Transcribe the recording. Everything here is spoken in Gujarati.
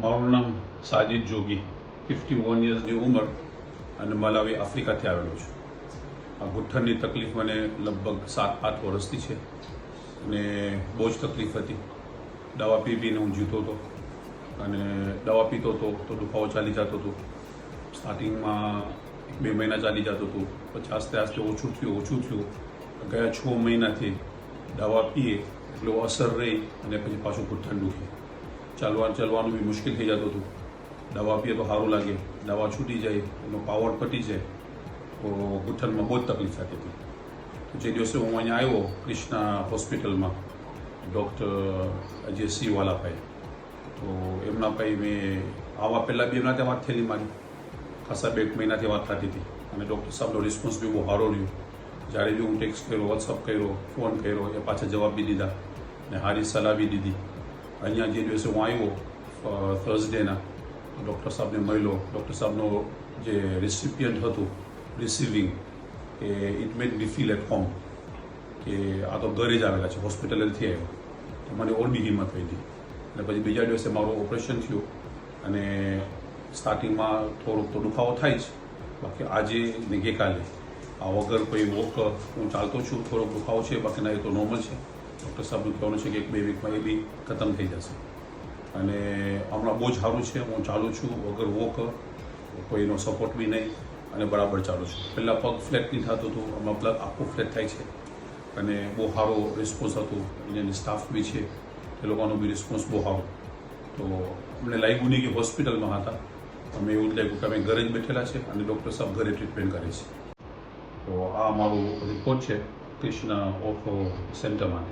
મારું નામ સાજિદ જોગી, 51 યર્સની ઉંમર અને મલાવી આફ્રિકાથી આવેલો છું. આ ગુઠ્ઠણની તકલીફ મને લગભગ 7-8 વર્ષથી છે અને બહુ જ તકલીફ હતી. દવા પીને હું જીતો હતો અને દવા પીતો હતો તો દુખાવો ચાલી જતો હતો. સ્ટાર્ટિંગમાં 2 મહિના ચાલી જતો હતો, પછી આસ્તે આસ્તે ઓછું થયું. ગયા 6 મહિનાથી દવા પીએ એટલો અસર રહી અને પછી પાછું ગુઠ્ઠણ દુખે. ચાલવાનું બી મુશ્કેલ થઈ જતું હતું. દવા પીએ તો સારું લાગે, દવા છૂટી જાય, એનો પાવર પટી જાય તો ગુઠ્ઠણમાં બહુ જ તકલીફ થતી હતી. તો જે દિવસે હું અહીંયા આવ્યો કૃષ્ણા હોસ્પિટલમાં ડૉક્ટર અજય સિંહ વાલાભાઈ, તો એમના ભાઈ મેં આવવા પહેલાં બી એમના ત્યાં વાત થયેલી મારી. ખાસા 2 મહિનાથી વાત થતી હતી અને ડૉક્ટર સાહેબનો રિસ્પોન્સ બી બહુ સારો રહ્યો. જ્યારે બી હું ટેક્સ્ટ કર્યો, વોટ્સઅપ કર્યો, ફોન કર્યો, એ પાછા જવાબ બી દીધા અને સારી સલાહ બી દીધી. અહીંયા જે દિવસે હું આવ્યો થર્સડેના, ડૉક્ટર સાહેબને મળ્યો. ડૉક્ટર સાહેબનો જે રેસિપિયન્ટ હતું રિસીવિંગ, કે it made me feel at home, કે આ તો ઘરે જ આવેલા છે, હોસ્પિટલેથી આવ્યો. તો મને ઓર બી હિંમત થઈ હતી. અને પછી બીજા દિવસે મારું ઓપરેશન થયું અને સ્ટાર્ટિંગમાં થોડોક તો દુખાવો થાય જ, બાકી આજે ને ગઈકાલે આ વગર કોઈ વોક હું ચાલતો છું, થોડોક દુખાવો છે, બાકીના એ તો નોર્મલ છે. ડૉક્ટર સાહેબનું કહેવાનું છે કે 1-2 વીકમાં એ બી ખતમ થઈ જશે. અને હમણાં બહુ જ સારું છે. હું ચાલું છું વગર વોક, કોઈનો સપોર્ટ બી નહીં અને બરાબર ચાલું છું. પહેલાં પગ ફ્લેટ નહીં થતું હતું, હમણાં પગ આખું ફ્લેટ થાય છે અને બહુ સારો રિસ્પોન્સ હતો. એની સ્ટાફ બી છે, એ લોકોનો બી રિસ્પોન્સ બહુ સારો. તો અમને લાગ્યું નહીં કે હોસ્પિટલમાં હતા, અમે એવું જ લાગ્યું કે અમે ઘરે જ બેઠેલા છે અને ડૉક્ટર સાહેબ ઘરે ટ્રીટમેન્ટ કરે છે. તો આ મારું રિપોર્ટ છે કૃષ્ણા ઓફ સેન્ટરમાં.